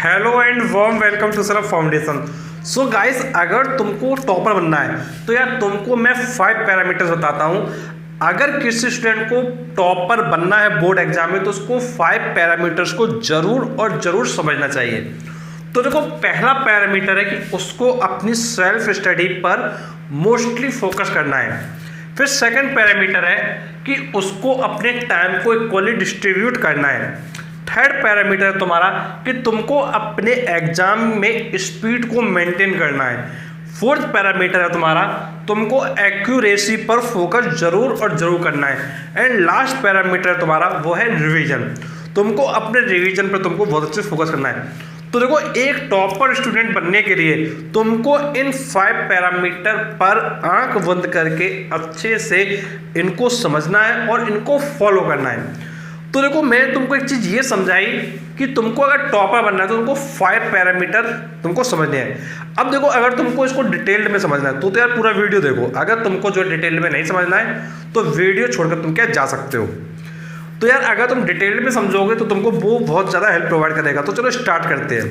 Hello and warm welcome to sir foundation. So guys, अगर तुमको topper बनना है तो यार तुमको मैं 5 पैरामीटर्स बताता हूँ। अगर किसी स्टूडेंट को टॉपर बनना है बोर्ड एग्जाम में तो उसको 5 पैरामीटर्स को जरूर और जरूर समझना चाहिए। तो देखो, पहला पैरामीटर है कि उसको अपनी सेल्फ स्टडी पर मोस्टली फोकस करना है। फिर सेकंड पैरामीटर है कि उसको अपने टाइम को इक्वली डिस्ट्रीब्यूट करना है। थर्ड पैरामीटर है तुम्हारा कि तुमको अपने एग्जाम में स्पीड को मेंटेन करना है। फोर्थ पैरामीटर है तुम्हारा तुमको एक्यूरेसी पर फोकस जरूर और जरूर करना है। एंड लास्ट पैरामीटर है तुम्हारा वो है रिवीजन। तुमको अपने रिवीजन पर तुमको बहुत अच्छे से फोकस करना है। तो देखो, एक टॉपर स्टूडेंट बनने के लिए तुमको इन 5 पैरामीटर पर आंख बंद करके अच्छे से इनको समझना है और इनको फॉलो करना है। तो देखो, मैं तुमको एक चीज़ ये समझाई कि तुमको अगर टॉपर बनना है तो तुमको 5 पैरामीटर तुमको समझने हैं। अब देखो, अगर तुमको इसको डिटेल्ड में समझना है तो यार पूरा वीडियो देखो। अगर तुमको जो डिटेल में नहीं समझना है तो वीडियो छोड़कर तुम क्या जा सकते हो। तो यार अगर तुम डिटेल में समझोगे तो तुमको वो बहुत ज़्यादा हेल्प प्रोवाइड करेगा। तो चलो स्टार्ट करते हैं।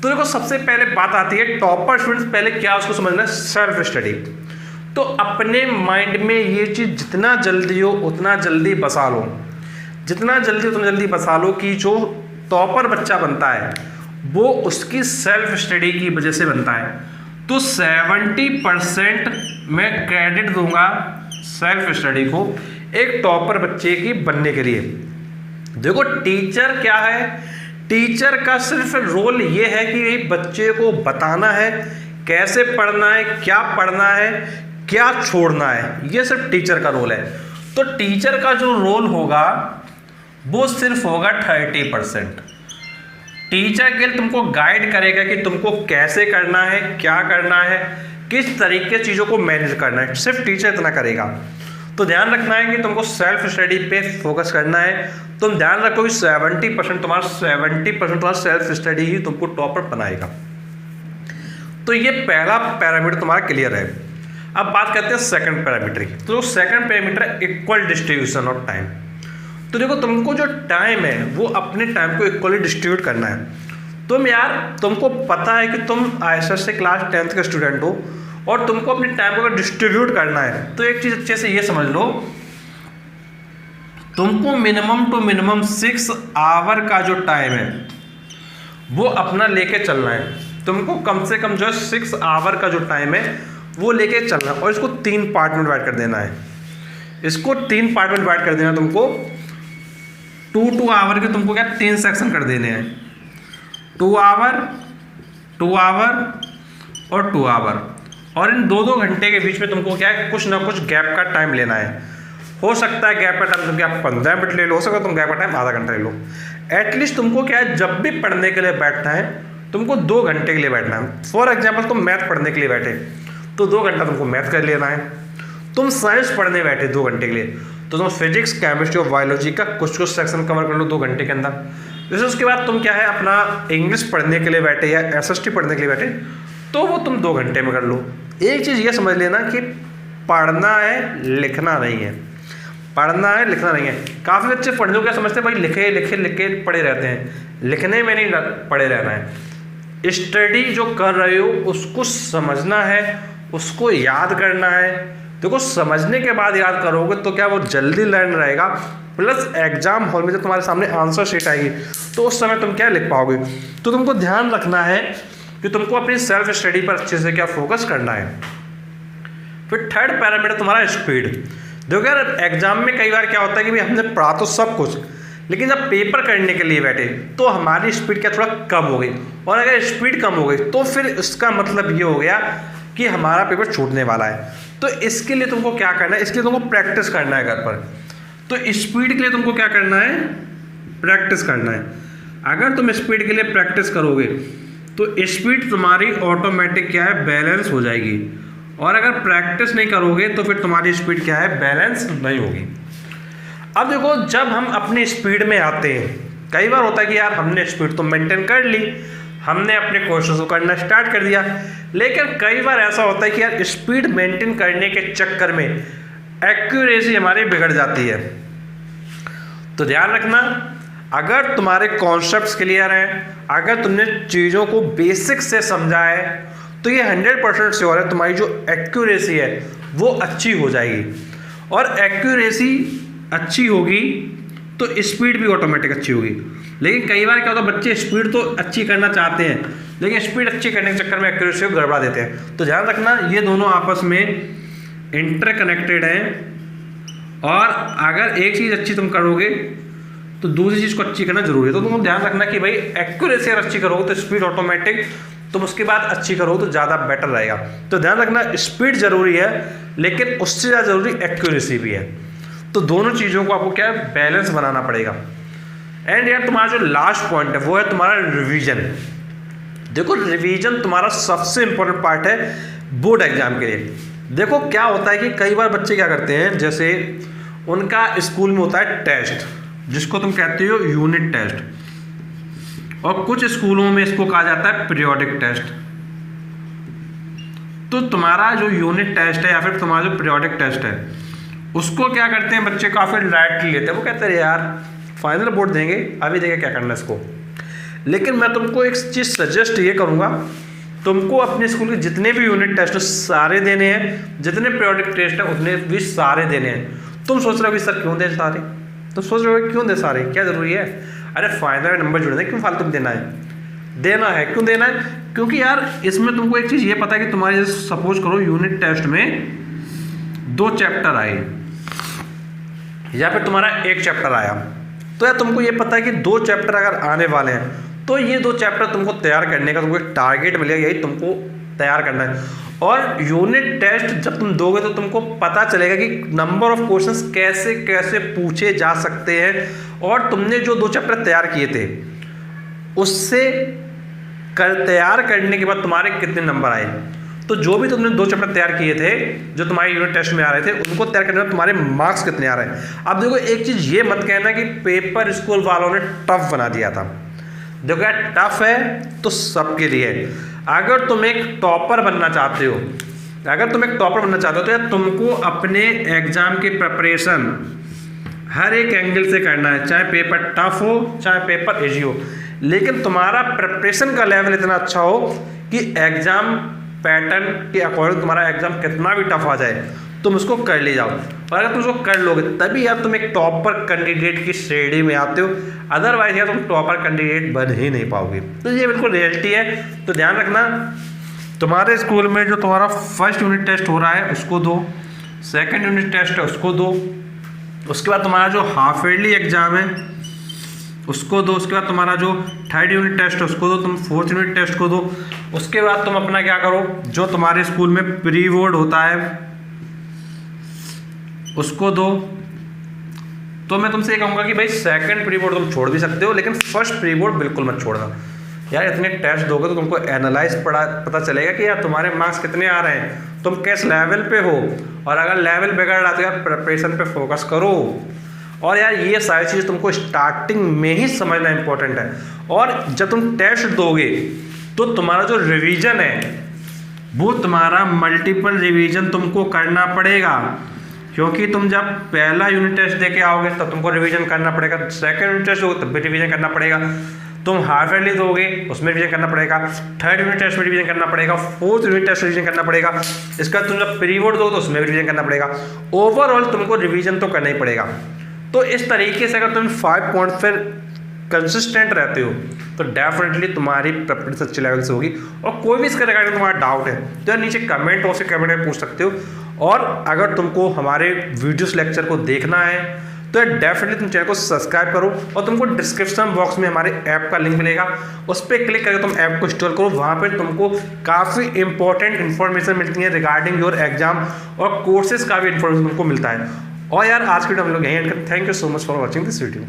तो देखो, सबसे पहले बात आती है टॉपर स्टूडेंट्स पहले क्या उसको समझना है, सेल्फ स्टडी। तो अपने माइंड में ये चीज़ जितना जल्दी हो उतना जल्दी बसा लो, जितना जल्दी उतना जल्दी बसा लो कि जो टॉपर बच्चा बनता है वो उसकी सेल्फ स्टडी की वजह से बनता है। तो 70% मैं क्रेडिट दूंगा सेल्फ स्टडी को एक टॉपर बच्चे की बनने के लिए। देखो, टीचर क्या है, टीचर का सिर्फ रोल ये है कि बच्चे को बताना है कैसे पढ़ना है, क्या पढ़ना है, क्या छोड़ना है। ये सिर्फ टीचर का रोल है। तो टीचर का जो रोल होगा वो सिर्फ होगा 30%। टीचर के लिए तुमको गाइड करेगा कि तुमको कैसे करना है, क्या करना है, किस तरीके से चीज़ों को मैनेज करना है, सिर्फ टीचर इतना करेगा। तो ध्यान रखना है कि तुमको सेल्फ स्टडी पे फोकस करना है। तुम ध्यान रखो कि 70% तुम्हारा सेल्फ स्टडी ही तुमको टॉपर बनाएगा। तो ये पहला पैरामीटर तुम्हारा क्लियर है। अब बात करते हैं सेकंड पैरामीटर की। तो सेकंड पैरामीटर है इक्वल डिस्ट्रीब्यूशन ऑफ टाइम। तो देखो, तुमको जो टाइम है वो अपने टाइम को इक्वली डिस्ट्रीब्यूट करना है। तुमको पता है कि तुम आईएसएस से क्लास 10th का स्टूडेंट हो और तुमको अपने टाइम को अगर डिस्ट्रीब्यूट करना है तो एक चीज़ अच्छे से ये समझ लो, तुमको मिनिमम टू मिनिमम 6 आवर का जो टाइम है वो अपना लेके चलना है। तुमको कम से कम जो है 6 आवर का जो टाइम है वो लेके चलना है और इसको 3 पार्ट में डिवाइड कर देना है। इसको 3 पार्ट में डिवाइड कर देना है। तुमको 2 आवर के तुमको क्या 3 सेक्शन कर देने हैं, 2 आवर, 2 आवर और 2 आवर। और इन 2-2 घंटे के बीच में तुमको क्या है, कुछ ना कुछ गैप का टाइम लेना है। हो सकता है गैप का टाइम तुम क्या 15 मिनट ले लो, हो सकता है तुम गैप का टाइम आधा घंटा ले लो। एटलीस्ट तुमको क्या है, जब भी पढ़ने के लिए बैठना है तुमको 2 घंटे के लिए बैठना है। फॉर एग्जाम्पल, तुम मैथ पढ़ने के लिए बैठे तो 2 घंटा तुमको मैथ कर लेना है। तुम साइंस पढ़ने बैठे 2 घंटे के लिए तो तुम फिजिक्स, केमिस्ट्री और बायोलॉजी का कुछ सेक्शन कवर कर लो 2 घंटे के अंदर। जैसे उसके बाद तुम क्या है अपना इंग्लिश पढ़ने के लिए बैठे या एसएसटी पढ़ने के लिए बैठे तो वो तुम 2 घंटे में कर लो। एक चीज़ ये समझ लेना कि पढ़ना है, लिखना नहीं है। पढ़ना है, लिखना नहीं है। काफ़ी बच्चे पढ़ने को क्या समझते हैं, भाई लिखे लिखे लिखे पढ़े रहते हैं। लिखने में नहीं पढ़े रहना है। स्टडी जो कर रहे हो उसको समझना है, उसको याद करना है। देखो, समझने के बाद याद करोगे तो क्या वो जल्दी लर्न रहेगा, प्लस एग्जाम हॉल में जब तुम्हारे सामने आंसर शीट आएगी तो उस समय तुम क्या लिख पाओगे। तो तुमको ध्यान रखना है कि तुमको अपनी सेल्फ स्टडी पर अच्छे से क्या फोकस करना है। फिर थर्ड पैरामीटर तुम्हारा स्पीड। देखो यार, एग्जाम में कई बार क्या होता है कि भाई हमने पढ़ा तो सब कुछ, लेकिन जब पेपर करने के लिए बैठे तो हमारी स्पीड क्या थोड़ा कम हो गई। और अगर स्पीड कम हो गई तो फिर इसका मतलब ये हो गया कि हमारा पेपर छूटने वाला है। तो इसके लिए तुमको क्या करना है, इसके लिए तुमको प्रैक्टिस करना है घर पर। तो स्पीड के लिए तुमको क्या करना है, प्रैक्टिस करना है। अगर तुम स्पीड के लिए प्रैक्टिस करोगे तो स्पीड तुम्हारी ऑटोमेटिक क्या है, बैलेंस हो जाएगी। और अगर प्रैक्टिस नहीं करोगे तो फिर तुम्हारी स्पीड क्या है, बैलेंस नहीं होगी। अब देखो, जब हम अपनी स्पीड में आते हैं, कई बार होता है कि यार हमने स्पीड तो मेंटेन कर ली, हमने अपने कोर्सेज को करना स्टार्ट कर दिया, लेकिन कई बार ऐसा होता है कि यार स्पीड मेंटेन करने के चक्कर में एक्यूरेसी हमारी बिगड़ जाती है। तो ध्यान रखना, अगर तुम्हारे कॉन्सेप्ट्स क्लियर हैं, अगर तुमने चीज़ों को बेसिक से समझा है, तो ये 100% श्योर है तुम्हारी जो एक्यूरेसी है वो अच्छी हो जाएगी। और एक्यूरेसी अच्छी होगी तो स्पीड भी ऑटोमेटिक अच्छी होगी। लेकिन कई बार क्या होता है, बच्चे स्पीड तो अच्छी करना चाहते हैं लेकिन स्पीड अच्छी करने के चक्कर में एक्यूरेसी को गड़बड़ा देते हैं। तो ध्यान रखना ये दोनों आपस में इंटरकनेक्टेड हैं, और अगर एक चीज़ अच्छी तुम करोगे तो दूसरी चीज़ को अच्छी करना जरूरी है। तो तुम ध्यान रखना कि भाई एक्यूरेसी अगर अच्छी करोगे तो स्पीड ऑटोमेटिक, तुम उसके बाद अच्छी करो तो ज़्यादा बेटर रहेगा। तो ध्यान रखना स्पीड जरूरी है लेकिन उससे ज़्यादा जरूरी एक्यूरेसी भी है। तो दोनों चीज़ों को आपको क्या है, बैलेंस बनाना पड़ेगा। एंड यार तुम्हारा जो लास्ट पॉइंट है वो है तुम्हारा रिवीजन। देखो रिवीजन तुम्हारा सबसे इंपॉर्टेंट पार्ट है बोर्ड एग्जाम के लिए। देखो क्या होता है कि कई बार बच्चे क्या करते हैं, जैसे उनका स्कूल में होता है टेस्ट जिसको तुम कहते हो यूनिट टेस्ट, और कुछ स्कूलों में इसको कहा जाता है पीरियोडिक टेस्ट। तो तुम्हारा जो यूनिट टेस्ट है या फिर तुम्हारा जो पीरियोडिक टेस्ट है उसको क्या करते हैं बच्चे काफ़ी लाइटली लेते हैं। वो कहते हैं यार फाइनल बोर्ड देंगे, अभी देंगे क्या करना है इसको। लेकिन मैं तुमको एक चीज़ सजेस्ट ये करूँगा, तुमको अपने स्कूल के जितने भी यूनिट टेस्ट है सारे देने हैं, जितने पीरियोडिक टेस्ट है उतने भी सारे देने हैं। तुम सोच रहे हो कि सर क्यों दें सारे, तुम सोच रहे हो क्यों दें सारे, क्या ज़रूरी है? अरे फाइनल नंबर जुड़े क्यों फालतू में देना है? देना है, क्यों देना है? क्योंकि यार इसमें तुमको एक चीज़ ये पता है कि तुम्हारे सपोज करो यूनिट टेस्ट में 2 चैप्टर आए या फिर तुम्हारा 1 चैप्टर आया, तो यार तुमको ये पता है कि 2 चैप्टर अगर आने वाले हैं तो ये 2 चैप्टर तुमको तैयार करने का तुमको एक टारगेट मिलेगा, यही तुमको तैयार करना है। और यूनिट टेस्ट जब तुम दोगे तो तुमको पता चलेगा कि नंबर ऑफ क्वेश्चंस कैसे कैसे पूछे जा सकते हैं, और तुमने जो 2 चैप्टर तैयार किए थे उससे तैयार करने के बाद तुम्हारे कितने नंबर आए। तो जो भी तुमने 2 चैप्टर तैयार किए थे जो तुम्हारे यूनिट टेस्ट में आ रहे थे उनको तैयार करने में तुम्हारे मार्क्स कितने आ रहे हैं। अब देखो एक चीज़ ये मत कहना कि पेपर स्कूल वालों ने टफ बना दिया था। देखो यार टफ है तो सबके लिए। अगर तुम एक टॉपर बनना चाहते हो, तो यार तुमको अपने एग्जाम की प्रिपरेशन हर एक एंगल से करना है, चाहे पेपर टफ हो चाहे पेपर इजी हो, लेकिन तुम्हारा प्रिपरेशन का लेवल इतना अच्छा हो कि एग्जाम पैटर्न के अकॉर्डिंग तुम्हारा एग्जाम कितना भी टफ आ जाए तुम उसको कर ले जाओ। और अगर तुम उसको कर लोगे तभी यार तुम एक टॉपर कैंडिडेट की श्रेणी में आते हो, अदरवाइज यार तुम टॉपर कैंडिडेट बन ही नहीं पाओगे। तो ये बिल्कुल रियलिटी है। तो ध्यान रखना तुम्हारे स्कूल में जो तुम्हारा फर्स्ट यूनिट टेस्ट हो रहा है उसको दो, सेकंड यूनिट टेस्ट है उसको दो, उसके बाद तुम्हारा जो हाफ ईयरली एग्जाम है उसको दो, उसके बाद तुम्हारा जो थर्ड यूनिट टेस्ट है उसको दो, तुम फोर्थ यूनिट टेस्ट को दो। उसके बाद तुम अपना क्या करो, जो तुम्हारे स्कूल में प्री बोर्ड होता है उसको दो। तो मैं तुमसे ये कहूँगा कि भाई सेकंड प्री बोर्ड तुम छोड़ भी सकते हो लेकिन फर्स्ट प्री बोर्ड बिल्कुल मत छोड़ना। यार इतने टेस्ट दोगे तो तुमको एनालाइज पता चलेगा कि यार तुम्हारे मार्क्स कितने आ रहे हैं, तुम किस लेवल पे हो, और अगर लेवल बिगड़ रहा तो यार प्रिपरेशन पे फोकस करो। और यार ये सारी चीज़ तुमको स्टार्टिंग में ही समझना इंपॉर्टेंट है। और जब तुम टेस्ट दोगे तो तुम्हारा जो रिवीजन है वो तुम्हारा मल्टीपल रिवीजन तुमको करना पड़ेगा, क्योंकि तुम जब पहला यूनिट टेस्ट दे के आओगे तब तुमको रिवीजन करना पड़ेगा, सेकंड यूनिट टेस्ट दोगे तब भी रिवीजन करना पड़ेगा, तुम हाफ ईयरली दोगे उसमें रिवीजन करना पड़ेगा, थर्ड यूनिट टेस्ट में रिवीजन करना पड़ेगा, फोर्थ यूनिट टेस्ट रिवीजन करना पड़ेगा, इसका तुम जब प्री बोर्ड दोगे तो उसमें रिवीजन करना पड़ेगा। ओवरऑल तुमको रिवीजन तो करना ही पड़ेगा। तो इस तरीके से अगर तुम 5 पॉइंट फिर कंसिस्टेंट रहते हो तो डेफिनेटली तुम्हारी प्रेफरेंस अच्छे लेवल से होगी। और कोई भी इसके रिगार्डिंग तुम्हारा डाउट है तो यार नीचे कमेंट बॉक्स से कमेंट में पूछ सकते हो। और अगर तुमको हमारे वीडियोस लेक्चर को देखना है तो यार डेफिनेटली तुम चैनल को सब्सक्राइब करो, और तुमको डिस्क्रिप्शन बॉक्स में हमारे ऐप का लिंक मिलेगा, उस पर क्लिक करके तुम ऐप को इंस्टॉल करो। वहाँ पर तुमको काफ़ी इंपॉर्टेंट इन्फॉर्मेशन मिलती है रिगार्डिंग योर एग्जाम, और कोर्सेज का भी इन्फॉर्मेशन तुमको मिलता है। और यार आज की वीडियो हम लोग यहीं एंड करते हैं। Thank you so much for watching this video.